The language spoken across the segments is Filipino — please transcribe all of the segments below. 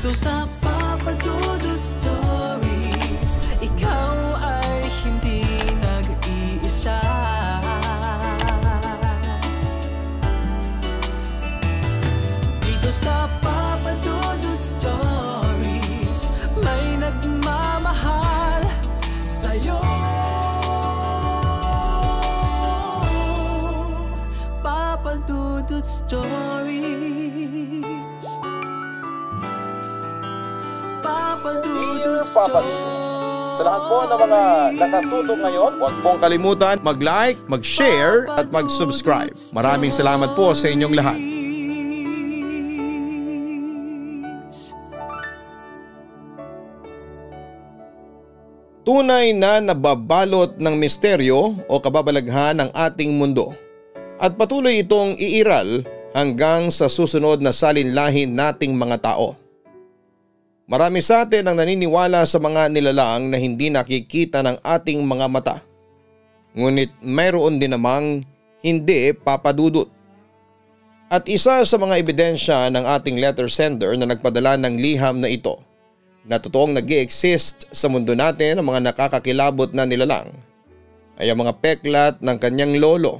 Dito sa Papa Dudut Stories, ikaw ay hindi nag-iisa. Dito sa Papa Dudut Stories, may nagmamahal sa'yo. Papa Dudut Stories. Papa Dudut Stories. Sa lahat po ng mga nakatutok ngayon, huwag pong kalimutan mag-like, mag-share at mag-subscribe. Maraming salamat po sa inyong lahat. Tunay na nababalot ng misteryo o kababalaghan ng ating mundo at patuloy itong iiral hanggang sa susunod na salinlahin nating mga tao. Marami sa atin ang naniniwala sa mga nilalang na hindi nakikita ng ating mga mata. Ngunit mayroon din namang hindi papadudot. At isa sa mga ebidensya ng ating letter sender na nagpadala ng liham na ito na totoong nag-i-exist sa mundo natin ang mga nakakakilabot na nilalang ay ang mga peklat ng kanyang lolo.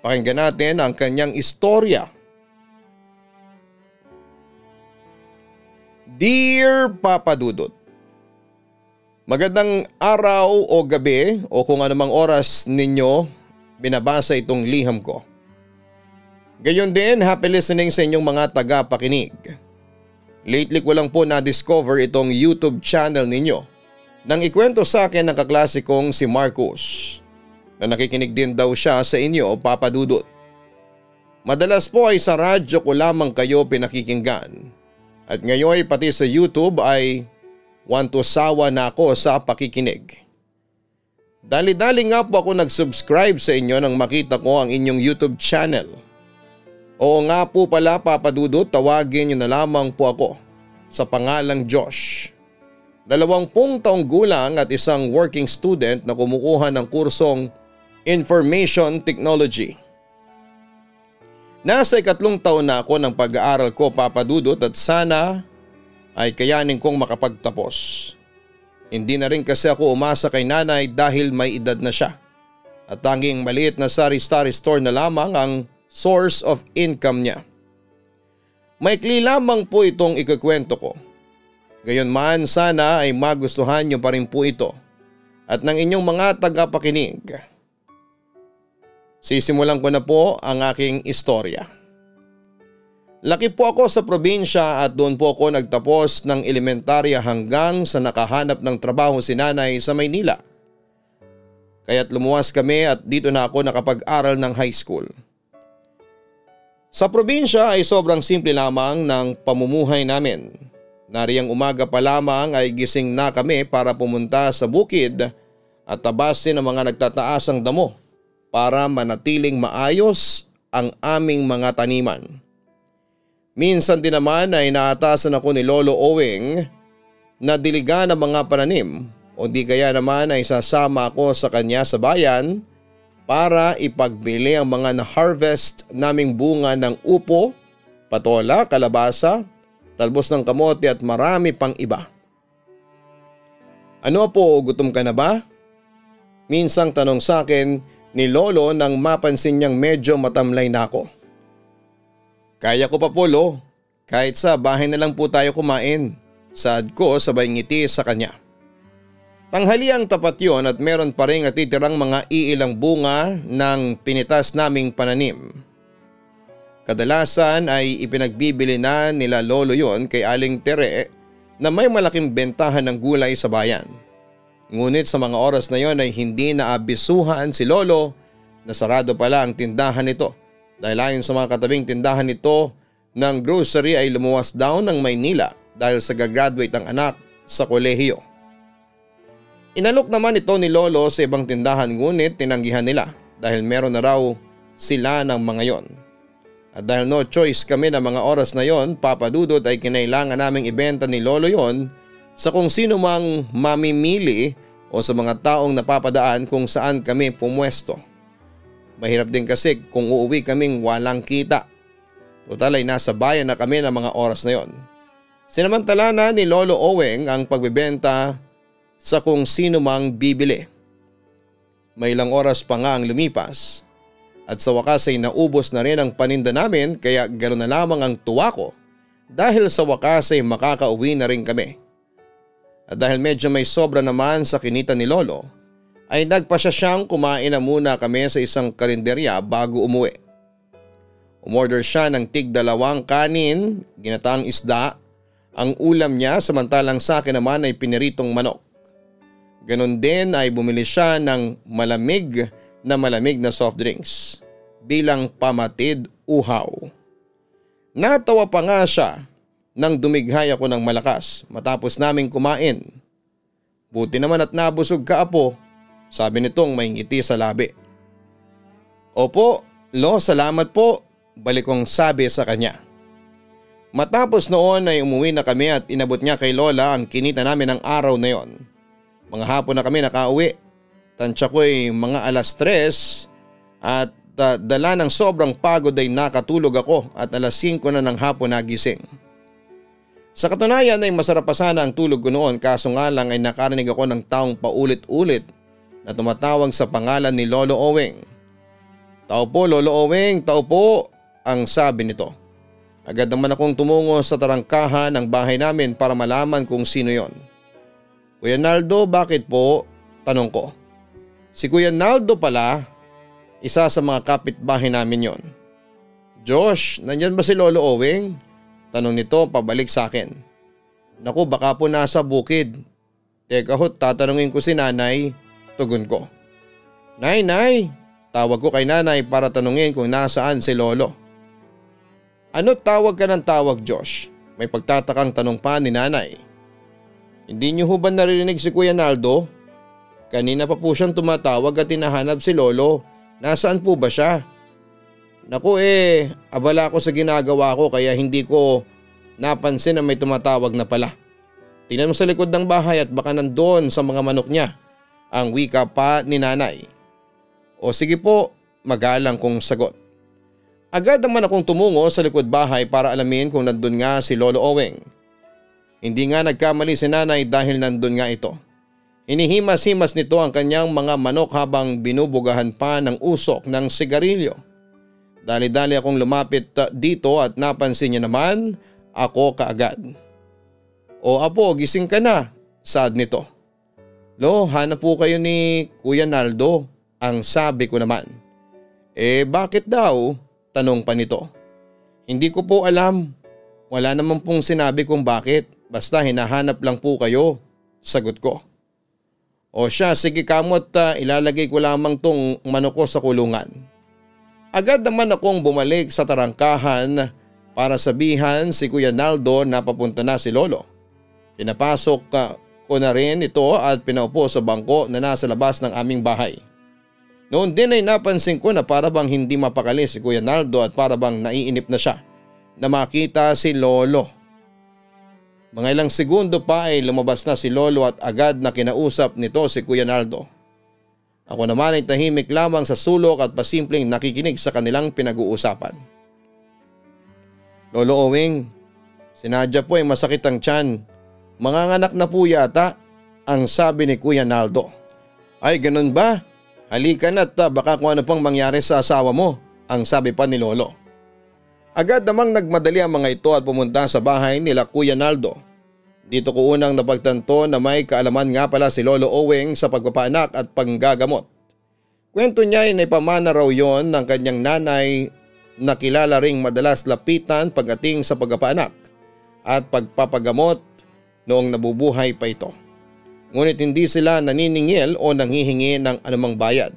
Pakinggan natin ang kanyang istorya. Dear Papa Dudut, magandang araw o gabi o kung anumang oras ninyo binabasa itong liham ko. Gayon din, happy listening sa inyong mga taga-pakinig. Lately ko lang po na-discover itong YouTube channel ninyo nang ikwento sa akin ng kaklase kong si Marcus na nakikinig din daw siya sa inyo, Papa Dudut. Madalas po ay sa radyo ko lamang kayo pinakikinggan. At ngayon pati sa YouTube ay want to sawa na ako sa pakikinig. Dali-dali nga po ako nag-subscribe sa inyo nang makita ko ang inyong YouTube channel. Oo nga po pala Papa Dudut, tawagin niyo na lamang po ako sa pangalang Josh. 20 taong gulang at isang working student na kumukuha ng kursong Information Technology. Nasa 3 taon na ako ng pag-aaral ko, Papa Dudut, at sana ay kayanin kong makapagtapos. Hindi na rin kasi ako umasa kay nanay dahil may edad na siya. At tanging maliit na sari-sari store na lamang ang source of income niya. Maikli lamang po itong ikukwento ko. Gayunman sana ay magustuhan niyo pa rin po ito at ng inyong mga tagapakinig. Sisimulan ko na po ang aking istorya. Laki po ako sa probinsya at doon po ako nagtapos ng elementarya hanggang sa nakahanap ng trabaho si nanay sa Maynila. Kaya't lumuwas kami at dito na ako nakapag-aral ng high school. Sa probinsya ay sobrang simple lamang ng pamumuhay namin. Nariyang umaga pa lamang ay gising na kami para pumunta sa bukid at tabasin ang mga nagtataasang damo para manatiling maayos ang aming mga taniman. Minsan din naman ay naatasan ako ni Lolo Owing na diligan ang mga pananim o di kaya naman ay sasama ako sa kanya sa bayan para ipagbili ang mga na-harvest naming bunga ng upo, patola, kalabasa, talbos ng kamote at marami pang iba. Ano po, gutom ka na ba? Minsang tanong sa akin ni Lolo nang mapansin niyang medyo matamlay na ako. Kaya ko pa po Lo, kahit sa bahay na lang po tayo kumain, saad ko sabay ngiti sa kanya. Tanghaliang tapat yon at meron pa rin natitirang mga iilang bunga ng pinitas naming pananim. Kadalasan ay ipinagbibili na nila Lolo yon kay Aling Tere na may malaking bentahan ng gulay sa bayan. Ngunit sa mga oras na yon ay hindi naabisuhan si Lolo na sarado pala ang tindahan nito dahil ayon sa mga katabing tindahan nito ng grocery ay lumuwas daw ng Maynila dahil sa gagraduate ang anak sa kolehiyo. Inalok naman ito ni Lolo sa ibang tindahan ngunit tinanggihan nila dahil meron na raw sila ng mga yon. At dahil no choice kami ng mga oras na yon, Papa Dudut, ay kinailangan naming ibenta ni Lolo yon sa kung sino mang mamimili o sa mga taong napapadaan kung saan kami pumwesto. Mahirap din kasi kung uuwi kaming walang kita. Total ay nasa bayan na kami ng mga oras na yon. Sinamantala na ni Lolo Oweng ang pagbebenta sa kung sino mang bibili. May ilang oras pa nga ang lumipas at sa wakas ay naubos na rin ang paninda namin kaya gano'n na lamang ang tuwa ko dahil sa wakas ay makakauwi na rin kami. At dahil medyo may sobra naman sa kinita ni Lolo ay nagpasya siyang kumain na muna kami sa isang karinderya bago umuwi. Umorder siya ng tig-2 kanin, ginataang isda, ang ulam niya samantalang sa akin naman ay piniritong manok. Ganon din ay bumili siya ng malamig na soft drinks bilang pamatid uhaw. Natawa pa nga siya nang dumighay ako ng malakas matapos naming kumain. Buti naman at nabusog ka apo, sabi nitong may ngiti sa labi. Opo, Lo, salamat po, balik kong sabi sa kanya. Matapos noon ay umuwi na kami at inabot niya kay Lola ang kinita namin ng araw na yon. Mga hapon na kami nakauwi. Tansya ko ay mga 3:00 at dala ng sobrang pagod ay nakatulog ako at 5:00 na ng hapon nagising. Sa katunayan ay masarap pa sana ang tulog ko noon kaso nga lang ay nakarinig ako ng taong paulit-ulit na tumatawag sa pangalan ni Lolo Oweng. Tao po Lolo Oweng, tao po, ang sabi nito. Agad naman akong tumungo sa tarangkahan ng bahay namin para malaman kung sino yon. Kuya Naldo, bakit po? Tanong ko. Si Kuya Naldo pala, isa sa mga kapitbahay namin yon. Josh, nandyan ba si Lolo Oweng? Tanong nito pabalik sa akin. Naku, baka po nasa bukid. Teka ho, tatanungin ko si nanay, tugon ko. Nay, tawag ko kay nanay para tanungin kung nasaan si Lolo. Ano tawag ka ng tawag, Josh? May pagtatakang tanong pa ni nanay. Hindi niyo ho ba naririnig si Kuya Naldo? Kanina pa po siyang tumatawag at hinahanap si Lolo. Nasaan po ba siya? Naku abala ako sa ginagawa ko kaya hindi ko napansin na may tumatawag na pala. Tingnan mo sa likod ng bahay at baka nandoon sa mga manok niya. Ang wika pa ni nanay. O sige po, magalang kong sagot. Agad naman akong tumungo sa likod bahay para alamin kung nandun nga si Lolo Oweng. Hindi nga nagkamali si nanay dahil nandun nga ito. Inihimas-himas nito ang kanyang mga manok habang binubugahan pa ng usok ng sigarilyo. Dali-dali akong lumapit dito at napansin niya naman ako kaagad. O apo, gising ka na, sad nito. Lo, hanap po kayo ni Kuya Naldo, ang sabi ko naman. Bakit daw? Tanong pa nito. Hindi ko po alam. Wala naman pong sinabi kung bakit. Basta hinahanap lang po kayo. Sagot ko. O siya, sige kamot, ilalagay ko lamang tong manok ko sa kulungan. Agad naman akong bumalik sa tarangkahan para sabihan si Kuya Naldo na papunta na si Lolo. Pinapasok ko na rin ito at pinaupo sa bangko na nasa labas ng aming bahay. Noon din ay napansin ko na para bang hindi mapakali si Kuya Naldo at para bang naiinip na siya na makita si Lolo. Mga ilang segundo pa ay lumabas na si Lolo at agad na kinausap nito si Kuya Naldo. Ako naman ay tahimik lamang sa sulok at pasimpleng nakikinig sa kanilang pinag-uusapan. Lolo Oweng, si Nadia po ay masakit ang tiyan. Manganganak na po yata, ang sabi ni Kuya Naldo. Ay ganun ba? Halika na't baka kung ano pang mangyari sa asawa mo, ang sabi pa ni Lolo. Agad namang nagmadali ang mga ito at pumunta sa bahay nila Kuya Naldo. Dito ko unang napagtanto na may kaalaman nga pala si Lolo Oweng sa pagpapaanak at panggagamot. Kwento niya ay naipamana raw yon ng kanyang nanay na kilala ring madalas lapitan pagdating sa pagpapaanak at pagpapagamot noong nabubuhay pa ito. Ngunit hindi sila naniningil o nanghihingi ng anumang bayad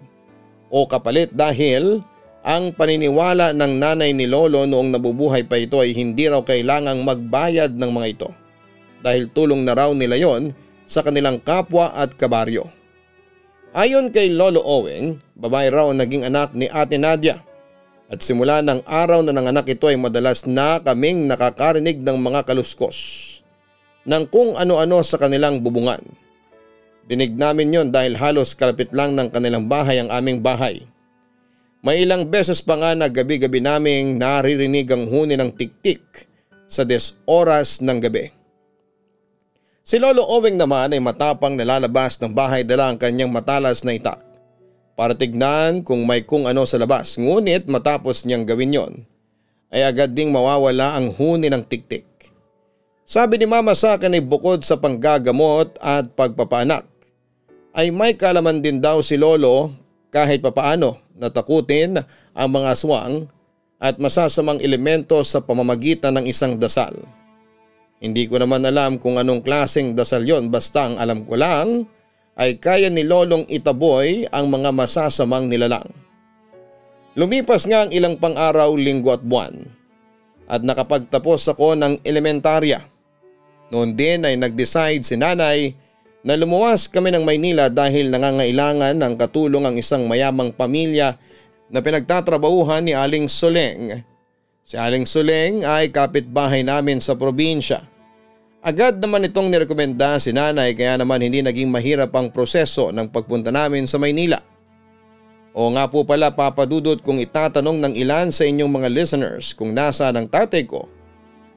o kapalit dahil ang paniniwala ng nanay ni Lolo noong nabubuhay pa ito ay hindi raw kailangang magbayad ng mga ito dahil tulong na raw nila yon sa kanilang kapwa at kabaryo. Ayon kay Lolo Oweng, babae raw ang naging anak ni Ate Nadia at simula ng araw na nanganak ito ay madalas na kaming nakakarinig ng mga kaluskos ng kung ano-ano sa kanilang bubungan. Dinig namin yon dahil halos kalapit lang ng kanilang bahay ang aming bahay. May ilang beses pa nga na gabi-gabi naming naririnig ang huni ng tiktik sa 10 oras ng gabi. Si Lolo Owing naman ay matapang na lalabas ng bahay dala ang kanyang matalas na itak para tignan kung may kung ano sa labas, ngunit matapos niyang gawin yon ay agad ding mawawala ang huni ng tiktik. Sabi ni Mama sa akin ay bukod sa panggagamot at pagpapaanak ay may kalaman din daw si Lolo kahit papaano natakutin ang mga aswang at masasamang elemento sa pamamagitan ng isang dasal. Hindi ko naman alam kung anong klaseng dasal yon, basta ang alam ko lang ay kaya ni Lolong itaboy ang mga masasamang nilalang. Lumipas nga ang ilang pang-araw, linggo at buwan at nakapagtapos ako ng elementarya. Noon din ay nag-decide si Nanay na lumuwas kami ng Maynila dahil nangangailangan ng katulong ang isang mayamang pamilya na pinagtatrabahuhan ni Aling Soleng. Si Aling Soleng ay kapitbahay namin sa probinsya. Agad naman itong nirekomenda si Nanay kaya naman hindi naging mahirap ang proseso ng pagpunta namin sa Maynila. O nga po pala Papa Dudut, kung itatanong ng ilan sa inyong mga listeners kung nasaan ang tatay ko,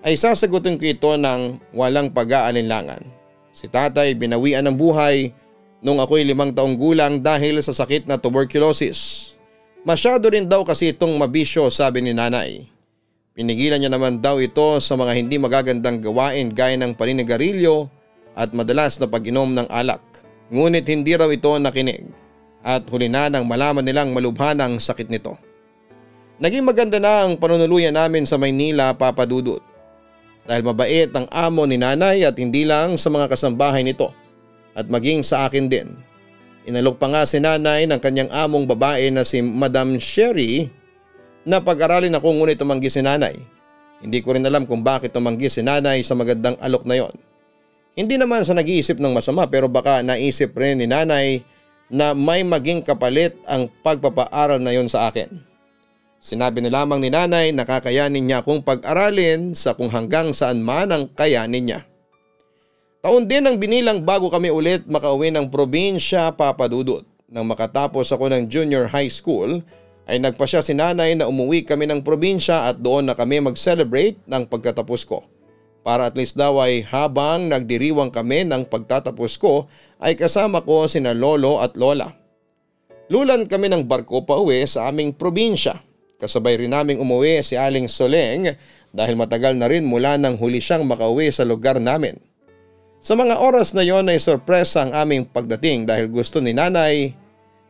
ay sasagutin ko ito ng walang pag-aalinlangan. Si tatay binawian ng buhay nung ako'y 5 taong gulang dahil sa sakit na tuberculosis. Masyado rin daw kasi itong mabisyo, sabi ni Nanay. Pinigilan niya naman daw ito sa mga hindi magagandang gawain gaya ng paninigarilyo at madalas na pag-inom ng alak. Ngunit hindi raw ito nakinig at huli na nang malaman nilang malubhan ang sakit nito. Naging maganda na ang panunuluyan namin sa Maynila, Papa Dudut. Dahil mabait ang amo ni Nanay at hindi lang sa mga kasambahay nito at maging sa akin din. Inalok pa nga si Nanay ng kanyang among babae na si Madam Sherry na pag-aralin ako, ngunit tumanggi si Nanay. Hindi ko rin alam kung bakit tumanggi si Nanay sa magandang alok na yon. Hindi naman sa nag-iisip ng masama, pero baka naisip rin ni Nanay na may maging kapalit ang pagpapaaral na yon sa akin. Sinabi na lamang ni Nanay na kakayanin niya akong pag-aralin sa kung hanggang saan man ang kayanin niya. Taon din ang binilang bago kami ulit makauwi ng probinsya, Papa Dudut. Nang makatapos ako ng junior high school, ay nagpasya si Nanay na umuwi kami ng probinsya at doon na kami mag-celebrate ng pagtatapos ko. Para at least daw ay habang nagdiriwang kami ng pagtatapos ko ay kasama ko sina Lolo at Lola. Lulan kami ng barko pa uwi sa aming probinsya. Kasabay rin naming umuwi si Aling Soleng dahil matagal na rin mula nang huli siyang makauwi sa lugar namin. Sa mga oras na yon ay sorpresa ang aming pagdating dahil gusto ni Nanay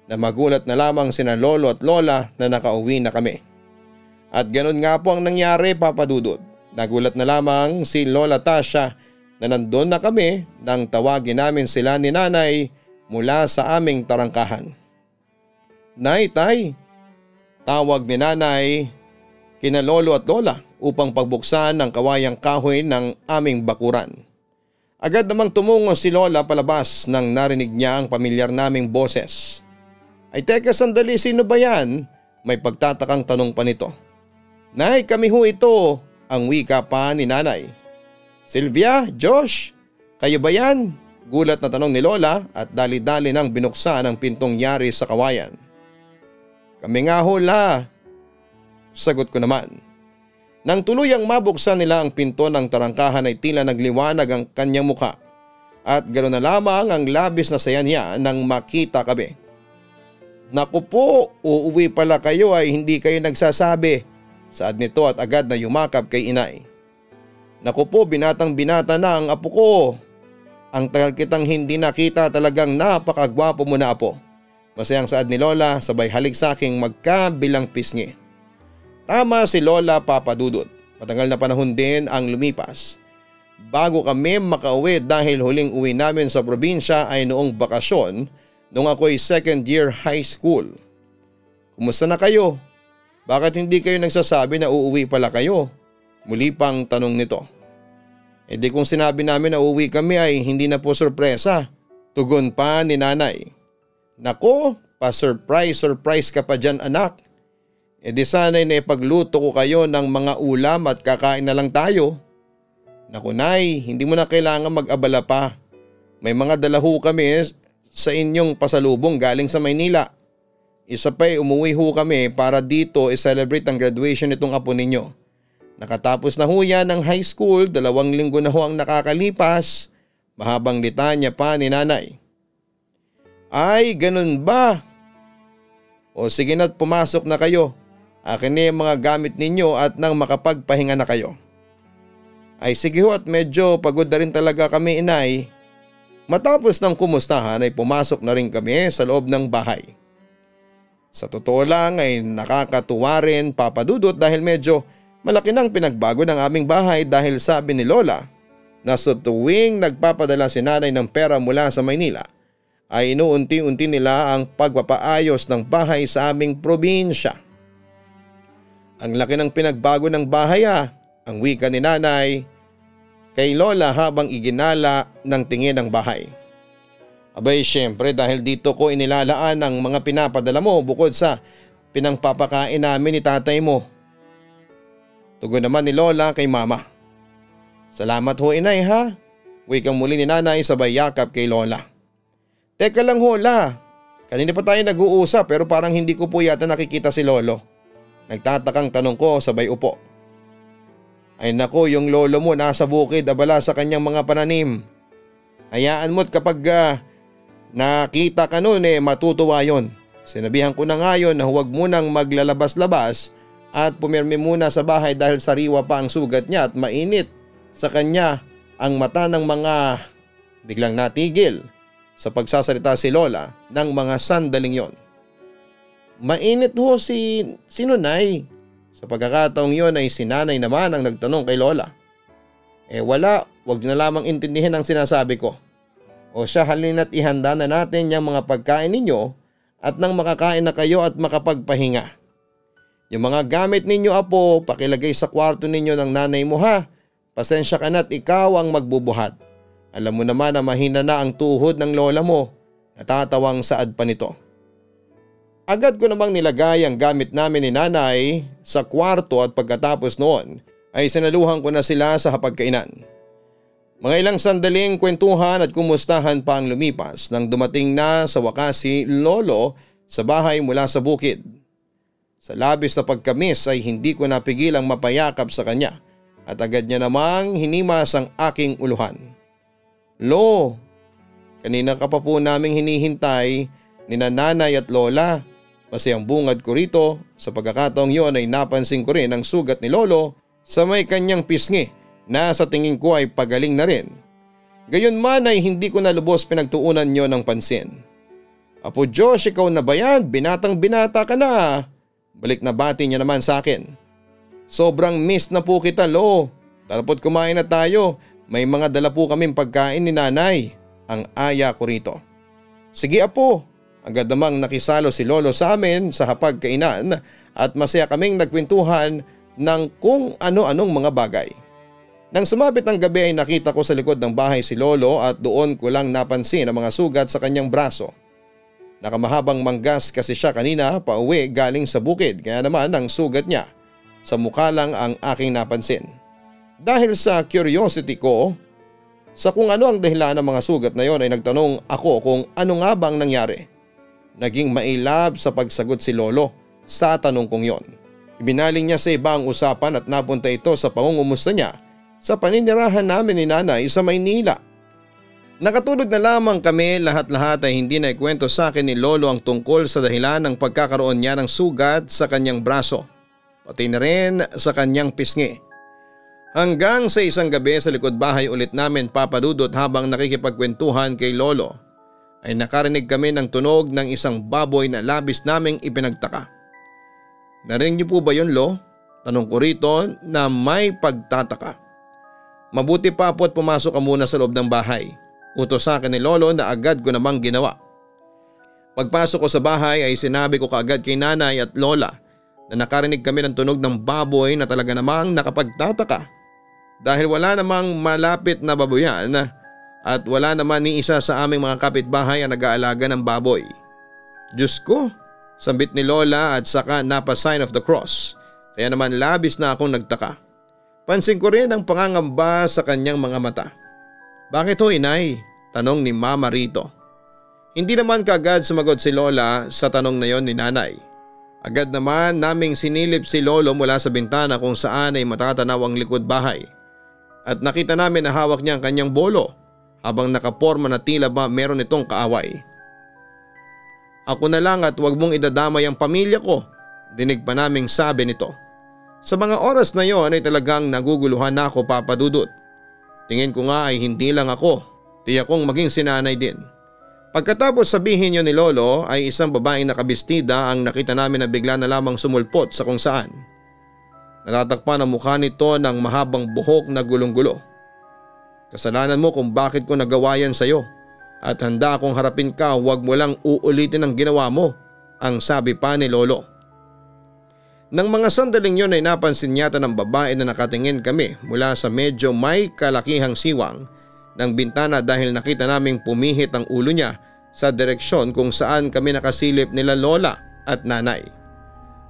na magulat na lamang sina Lolo at Lola na nakauwi na kami. At ganun nga po ang nangyari, Papa Dudut. Nagulat na lamang si Lola Tasha na nandun na kami nang tawagin namin sila ni Nanay mula sa aming tarangkahan. "Nay, Tay," tawag ni Nanay kina Lolo at Lola upang pagbuksan ng kawayang kahoy ng aming bakuran. Agad namang tumungo si Lola palabas nang narinig niya ang pamilyar naming boses. "Ay teka sandali, sino ba yan?" May pagtatakang tanong pa nito. "Nay, kami ho ito," ang wika pa ni Nanay. "Sylvia, Josh, kayo ba yan?" Gulat na tanong ni Lola at dali-dali nang binuksan ang pintong yari sa kawayan. "Kami nga ho, La," sagot ko naman. Nang tuluyang mabuksan nila ang pinto ng tarangkahan ay tila nagliwanag ang kanyang muka at ganoon na lamang ang labis na saya niya nang makita kami. "Naku po, uuwi pala kayo ay hindi kayo nagsasabi," saad nito at agad na yumakap kay Inay. "Naku po, binatang-binata na ang apo ko. Ang tagal kitang hindi nakita, talagang napakagwapo mo na, apo." Masayang saad ni Lola sabay halik sa aking magkabilang pisngi. Tama si Lola, Papa Dudut. Matagal na panahon din ang lumipas bago kami makauwi dahil huling uwi namin sa probinsya ay noong bakasyon nung ako'y second year high school. "Kumusta na kayo? Bakit hindi kayo nagsasabi na uuwi pala kayo?" Muli pang tanong nito. "Eh di kung sinabi namin na uuwi kami ay hindi na po sorpresa," tugon pa ni Nanay. "Nako, pa-surprise ka pa dyan, anak. E di sana'y naipagluto ko kayo ng mga ulam at kakain na lang tayo." "Naku Nay, hindi mo na kailangan mag-abala pa. May mga dalahu kami sa inyong pasalubong galing sa Maynila. Isa pa'y umuwi ho kami para dito i-celebrate ang graduation nitong apo ninyo. Nakatapos na ho yan ng high school, 2 linggo na ho ang nakakalipas. Mahabang litanya pa ni nanay. Ay, ganun ba? O sige na't pumasok na kayo. Akin na yung mga gamit ninyo at nang makapagpahinga na kayo. Ay sige ho, at medyo pagod na rin talaga kami, inay. Matapos ng kumustahan ay pumasok na rin kami sa loob ng bahay. Sa totoo lang ay nakakatuwa rin, Papa Dudut, dahil medyo malaki nang pinagbago ng aming bahay dahil sabi ni Lola na sa tuwing nagpapadala si nanay ng pera mula sa Maynila ay inuunti-unti nila ang pagpapaayos ng bahay sa aming probinsya. Ang laki ng pinagbago ng bahay ang wika ni nanay kay Lola habang iginala ng tingin ang bahay. Abay syempre dahil dito ko inilalaan ang mga pinapadala mo bukod sa pinangpapakain namin ni tatay mo. Tugon naman ni Lola kay Mama. Salamat ho, inay, ha? Wikang muli ni nanay sabay yakap kay Lola. Teka lang ho, La. Kanina pa tayo nag-uusap pero parang hindi ko po yata nakikita si Lolo. Nagtatakang tanong ko sabay upo. Ay nako, yung lolo mo nasa bukid abala sa kanyang mga pananim. Hayaan mo't kapag nakita ka nun matutuwa yon. Sinabihan ko na ngayon na huwag munang maglalabas-labas at pumirmi muna sa bahay dahil sariwa pa ang sugat niya at mainit sa kanya ang mata ng mga biglang natigil sa pagsasalita si Lola ng mga sandaling yon. Mainit ho si Nunay. Sa pagkakataong yon ay si nanay naman ang nagtanong kay Lola. Wala, wag na lamang intindihin ang sinasabi ko. O siya, halina't ihanda na natin yung mga pagkain ninyo at nang makakain na kayo at makapagpahinga. Yung mga gamit ninyo, apo, pakilagay sa kwarto ninyo ng nanay mo, ha. Pasensya ka na't ikaw ang magbubuhat. Alam mo naman na mahina na ang tuhod ng lola mo. Natatawang saad pa nito. Agad ko namang nilagay ang gamit namin ni nanay sa kwarto at pagkatapos noon ay sinaluhan ko na sila sa hapagkainan. Mga ilang sandaling kwentuhan at kumustahan pa ang lumipas nang dumating na sa wakas si Lolo sa bahay mula sa bukid. Sa labis na pagkamis ay hindi ko napigilang mapayakap sa kanya at agad niya namang hinimas ang aking uluhan. Lo, kanina ka pa po naming hinihintay ni nanay at lola. Masayang bungad ko rito. Sa pagkakataong yon ay napansin ko rin ang sugat ni Lolo sa may kanyang pisngi na sa tingin ko ay pagaling na rin. Gayunman ay hindi ko na lubos pinagtuunan niyo ng pansin. Apo Josh, ikaw na ba yan? Binatang binata ka na. Balik na bati niya naman sa akin. Sobrang miss na po kita, Lo. Tarapot kumain na tayo. May mga dala po kaming pagkain ni nanay. Ang aya ko rito. Sige apo. Agad namang nakisalo si Lolo sa amin sa hapagkainan at masaya kaming nagkwentuhan ng kung ano-anong mga bagay. Nang sumapit ang gabi ay nakita ko sa likod ng bahay si Lolo at doon ko lang napansin ang mga sugat sa kanyang braso. Nakamahabang manggas kasi siya kanina pauwi galing sa bukid kaya naman ang sugat niya sa mukha lang ang aking napansin. Dahil sa curiosity ko sa kung ano ang dahilan ng mga sugat na yon ay nagtanong ako kung ano nga bang nangyari. Naging mailab sa pagsagot si Lolo sa tanong kong yon. Ibinaling niya sa iba ang usapan at napunta ito sa pangungumusta niya sa paninirahan namin ni nanay sa Maynila. Nakatulog na lamang kami, lahat-lahat ay hindi na ikwento sa akin ni Lolo ang tungkol sa dahilan ng pagkakaroon niya ng sugat sa kanyang braso, pati na rin sa kanyang pisngi. Hanggang sa isang gabi sa likod bahay ulit namin papadudot habang nakikipagkwentuhan kay Lolo ay nakarinig kami ng tunog ng isang baboy na labis naming ipinagtaka. Narinig niyo po ba yun, Lo? Tanong ko rito na may pagtataka. Mabuti pa po at pumasok ka muna sa loob ng bahay. Utos sa akin ni Lolo na agad ko namang ginawa. Pagpasok ko sa bahay ay sinabi ko kaagad kay nanay at lola na nakarinig kami ng tunog ng baboy na talaga namang nakapagtataka. Dahil wala namang malapit na baboyan at wala naman ni isa sa aming mga kapitbahay ang nag-aalaga ng baboy. Diyos ko, sambit ni Lola at saka napa-sign of the cross. Kaya naman labis na akong nagtaka. Pansin ko rin ang pangangamba sa kanyang mga mata. Bakit ho, inay? Tanong ni Mama rito. Hindi naman kaagad sumagot si Lola sa tanong na yon ni nanay. Agad naman naming sinilip si Lolo mula sa bintana kung saan ay matatanaw ang likod bahay. At nakita namin na hawak niya ang kanyang bolo habang nakaporma na tila ba meron itong kaaway. Ako na lang at huwag mong idadamay ang pamilya ko, dinig pa naming sabi nito. Sa mga oras na yon ay talagang naguguluhan na ako, Papa Dudut. Tingin ko nga ay hindi lang ako, tiyak kong maging sinanay din. Pagkatapos sabihin niyo ni Lolo ay isang babaeng nakabistida ang nakita namin na bigla na lamang sumulpot sa kung saan. Natatakpan ang mukha nito ng mahabang buhok na gulong-gulo. Kasalanan mo kung bakit ko nagawa yan sa'yo at handa akong harapin ka, huwag mo lang uulitin ang ginawa mo, ang sabi pa ni Lolo. Nang mga sandaling yun ay napansin yata ng babae na nakatingin kami mula sa medyo may kalakihang siwang ng bintana dahil nakita naming pumihit ang ulo niya sa direksyon kung saan kami nakasilip nila Lola at Nanay.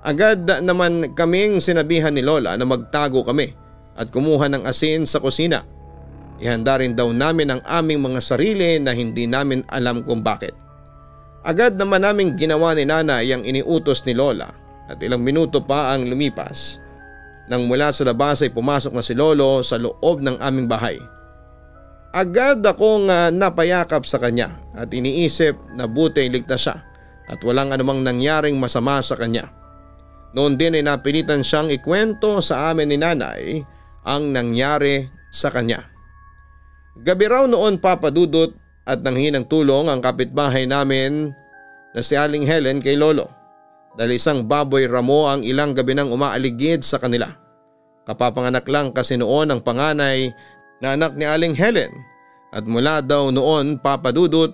Agad naman kaming sinabihan ni Lola na magtago kami at kumuha ng asin sa kusina. Ihanda rin daw namin ang aming mga sarili na hindi namin alam kung bakit. Agad naman naming ginawa ni Nanay ang iniutos ni Lola. At ilang minuto pa ang lumipas nang mula sa labas ay pumasok na si Lolo sa loob ng aming bahay. Agad akong napayakap sa kanya at iniisip na buti ligtas siya at walang anumang nangyaring masama sa kanya. Noon din ay napilitan siyang ikwento sa amin ni Nanay ang nangyari sa kanya. Gabi raw noon, Papa Dudut, at nanghingi ng tulong ang kapitbahay namin na si Aling Helen kay Lolo. Dahil isang baboy ramo ang ilang gabi nang umaaligid sa kanila. Kapapanganak lang kasi noon ang panganay na anak ni Aling Helen at mula daw noon, Papa Dudut,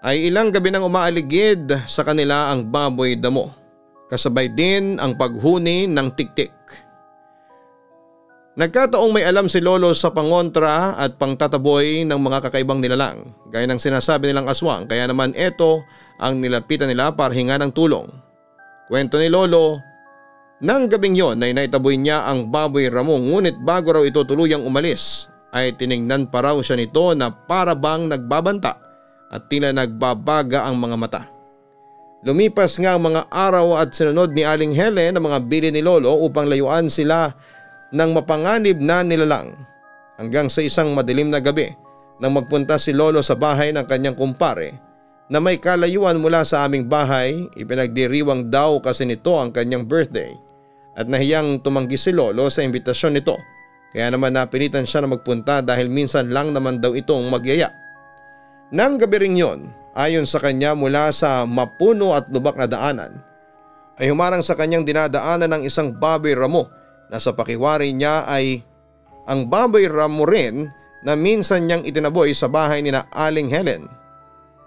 ay ilang gabi nang umaaligid sa kanila ang baboy damo. Kasabay din ang paghuni ng tiktik. Nagkataong may alam si Lolo sa pangontra at pangtataboy ng mga kakaibang nilalang gaya ng sinasabi nilang aswang, kaya naman ito ang nilapitan nila para hinga ng tulong. Kwento ni Lolo, nang gabing yon ay naitaboy niya ang baboy ramo, ngunit bago raw ito tuluyang umalis ay tiningnan pa raw siya nito na para bang nagbabanta at tila nagbabaga ang mga mata. Lumipas nga ang mga araw at sinunod ni Aling Helen ang mga bili ni Lolo upang layuan sila ng mapanganib na nilalang. Hanggang sa isang madilim na gabi nang magpunta si Lolo sa bahay ng kanyang kumpare na may kalayuan mula sa aming bahay, ipinagdiriwang daw kasi nito ang kanyang birthday at nahiyang tumanggi si Lolo sa imbitasyon nito. Kaya naman napilitan siya na magpunta dahil minsan lang naman daw itong magyaya. Nang gabi ring yon, ayon sa kanya mula sa mapuno at lubak na daanan, ay humarang sa kanyang dinadaanan ng isang baboy ramo na sa pakiwari niya ay ang baboy ramo rin na minsan niyang itinaboy sa bahay ni na Aling Helen.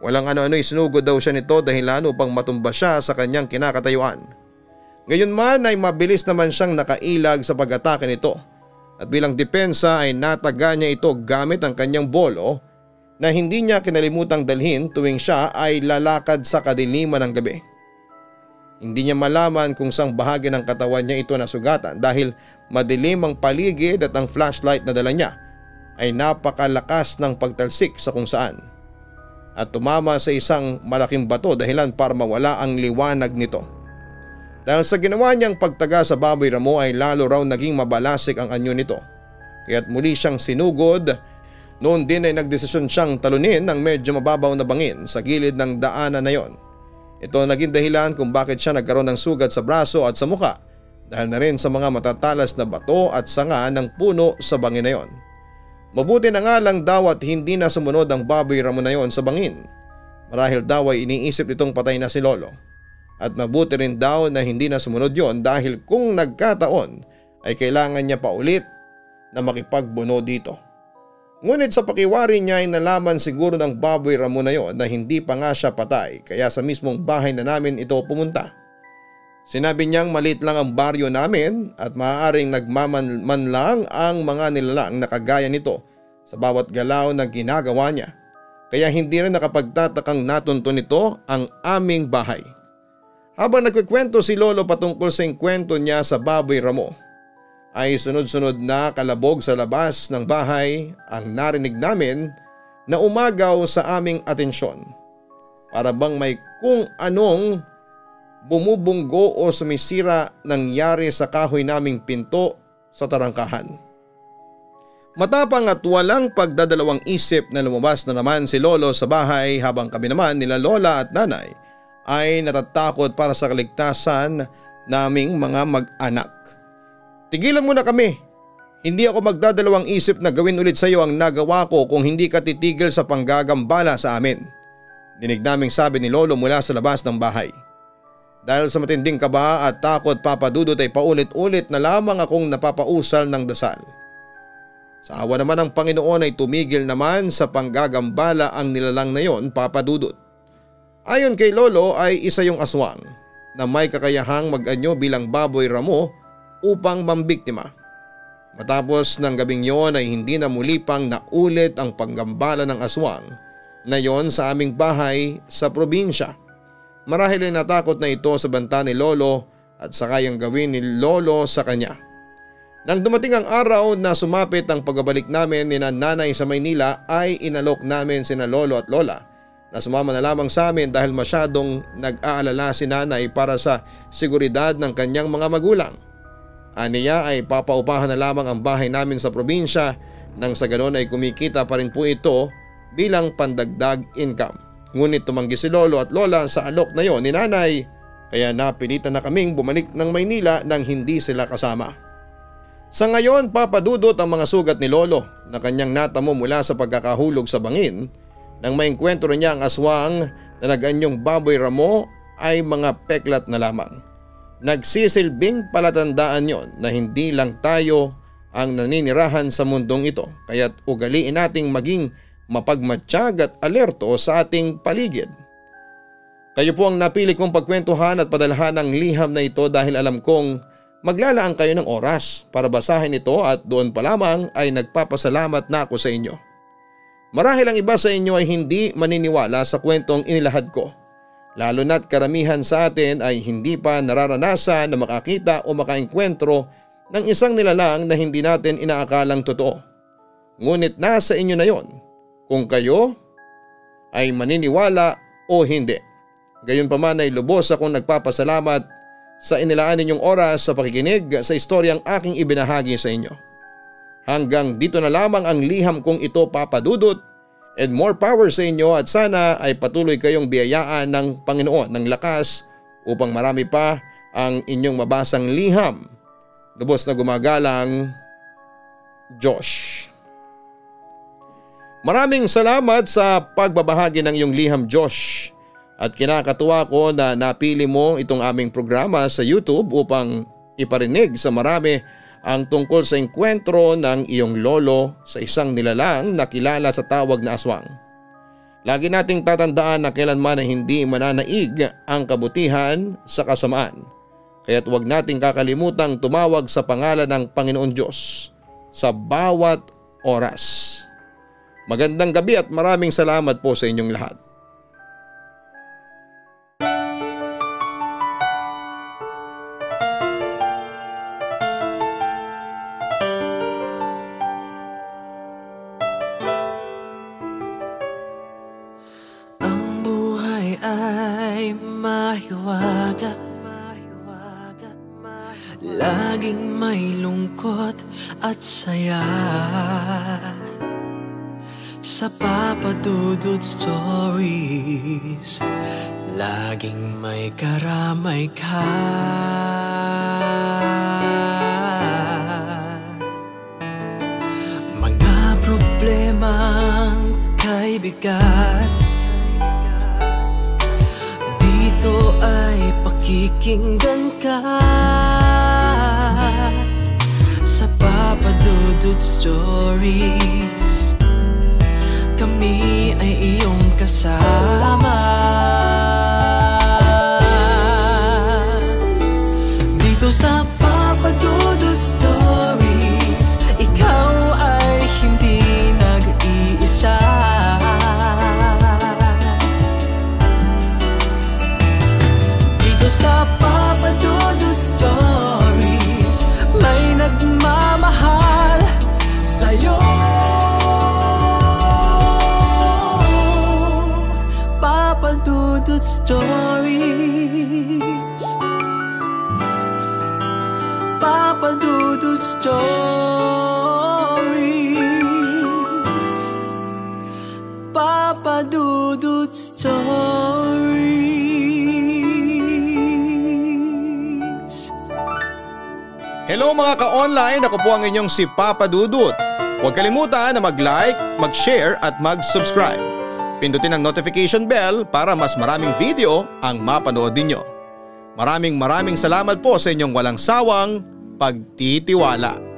Walang ano-ano'y sinugod daw siya nito dahilan upang matumba siya sa kanyang kinakatayuan. Gayunman ay mabilis naman siyang nakailag sa pag-atake nito at bilang depensa ay nataga niya ito gamit ang kanyang bolo na hindi niya kinalimutang dalhin tuwing siya ay lalakad sa kadiliman ng gabi. Hindi niya malaman kung saang bahagi ng katawan niya ito nasugatan dahil madilim ang paligid at ang flashlight na dala niya ay napakalakas ng pagtalsik sa kung saan. At tumama sa isang malaking bato dahilan para mawala ang liwanag nito. Dahil sa ginawa niyang pagtaga sa baboy ramo ay lalo raw naging mabalasik ang anyo nito. Kaya't muli siyang sinugod. Noon din ay nagdesisyon siyang talunin ng medyo mababaw na bangin sa gilid ng daanan na yon. Ito naging dahilan kung bakit siya nagkaroon ng sugat sa braso at sa muka dahil na rin sa mga matatalas na bato at sanga ng puno sa bangin na yon. Mabuti na nga lang daw at hindi na sumunod ang baboy ramo na yon sa bangin. Marahil daw ay iniisip nitong patay na si Lolo. At mabuti rin daw na hindi na sumunod yon dahil kung nagkataon ay kailangan niya pa ulit na makipagbuno dito. Ngunit sa pakiwari niya ay nalaman siguro ng baboy ramo na yon na hindi pa nga siya patay kaya sa mismong bahay na namin ito pumunta. Sinabi niyang maliit lang ang baryo namin at maaaring nagmaman lang ang mga nilalang na kagaya nito sa bawat galaw na ginagawa niya. Kaya hindi rin nakapagtatakang natunto nito ang aming bahay. Habang nagkikwento si Lolo patungkol sa kwento niya sa baboy ramo, ay sunod-sunod na kalabog sa labas ng bahay ang narinig namin na umagaw sa aming atensyon. Para bang may kung anong bumubunggo o sumisira nangyari sa kahoy naming pinto sa tarangkahan. Matapang at walang pagdadalawang isip na lumabas na naman si Lolo sa bahay habang kami naman nila Lola at Nanay ay natatakot para sa kaligtasan naming mga mag-anak. Tigilan mo na kami. Hindi ako magdadalawang isip na gawin ulit sa iyo ang nagawa ko kung hindi ka titigil sa panggagambala sa amin. Dinig naming sabi ni Lolo mula sa labas ng bahay. Dahil sa matinding kaba at takot Papa Dudut ay paulit-ulit na lamang akong napapausal ng dasal. Sa awa naman ng Panginoon ay tumigil naman sa panggagambala ang nilalang na yon, Papa Dudut. Ayon kay Lolo ay isa yung aswang na may kakayahang mag-anyo bilang baboy ramo upang mambiktima. Matapos ng gabing yon ay hindi na muli pang naulit ang panggambala ng aswang na yon sa aming bahay sa probinsya. Marahil ay natakot na ito sa banta ni Lolo at sa kayang gawin ni Lolo sa kanya. Nang dumating ang araw na sumapit ang pagbabalik namin ni Nanay sa Maynila ay inalok namin sina Lolo at Lola na sumama na lamang sa amin dahil masyadong nag-aalala si Nanay para sa seguridad ng kanyang mga magulang. Aniya ay papaupahan na lamang ang bahay namin sa probinsya nang sa ganon ay kumikita pa rin po ito bilang pandagdag income. Ngunit tumanggi si Lolo at Lola sa alok na yon ni Nanay kaya napilitan na kaming bumalik ng Maynila nang hindi sila kasama. Sa ngayon, Papa Dudut, ang mga sugat ni Lolo na kanyang natamo mula sa pagkakahulog sa bangin nang maengkwentro niya ang aswang na nag-anyong baboy ramo ay mga peklat na lamang. Nagsisilbing palatandaan yon na hindi lang tayo ang naninirahan sa mundong ito kaya't ugaliin nating maging mapagmatsyag at alerto sa ating paligid. Kayo po ang napili kong pagkwentuhan at padalhan ng liham na ito dahil alam kong maglalaan kayo ng oras para basahin ito at doon pa lamang ay nagpapasalamat na ako sa inyo. Marahil ang iba sa inyo ay hindi maniniwala sa kwentong inilahad ko. Lalo na't karamihan sa atin ay hindi pa nararanasan na makakita o makaengkwentro ng isang nilalang na hindi natin inaakalang totoo. Ngunit nasa inyo na yon kung kayo ay maniniwala o hindi. Gayunpaman ay lubos akong nagpapasalamat sa inilaan ninyong oras sa pakikinig sa istoryang aking ibinahagi sa inyo. Hanggang dito na lamang ang liham kong ito, Papa Dudut, and more power sa inyo at sana ay patuloy kayong biyayaan ng Panginoon ng lakas upang marami pa ang inyong mabasang liham. Lubos na gumagalang, Josh. Maraming salamat sa pagbabahagi ng iyong liham, Josh. At kinakatuwa ko na napili mo itong aming programa sa YouTube upang iparinig sa marami ang tungkol sa engkwentro ng iyong lolo sa isang nilalang na kilala sa tawag na aswang. Lagi nating tatandaan na kailanman ay hindi mananaig ang kabutihan sa kasamaan. Kaya't huwag nating kakalimutang tumawag sa pangalan ng Panginoon Diyos sa bawat oras. Magandang gabi at maraming salamat po sa inyong lahat. Laging may lungkot at saya sa Papa Dudut Stories. Laging may karamay ka. Mga problemang kay bigat, dito ay pakikinggan ka. Sa Papa Dudut Stories, kami ay iyong kasama. Dito sa Papa Dudut Stories, ikaw ay hindi nag-iisa. Dito sa Papa Dudut Stories, may nagmamahal sa'yo. Papa Dudut Stories, Papa Dudut Stories. Papa Dudut Stories. Hello mga ka-online, ako po ang inyong si Papa Dudut. Huwag kalimutan na mag-like, mag-share at mag-subscribe. Pindutin ang notification bell para mas maraming video ang mapanood ninyo. Maraming salamat po sa inyong walang sawang pagtitiwala.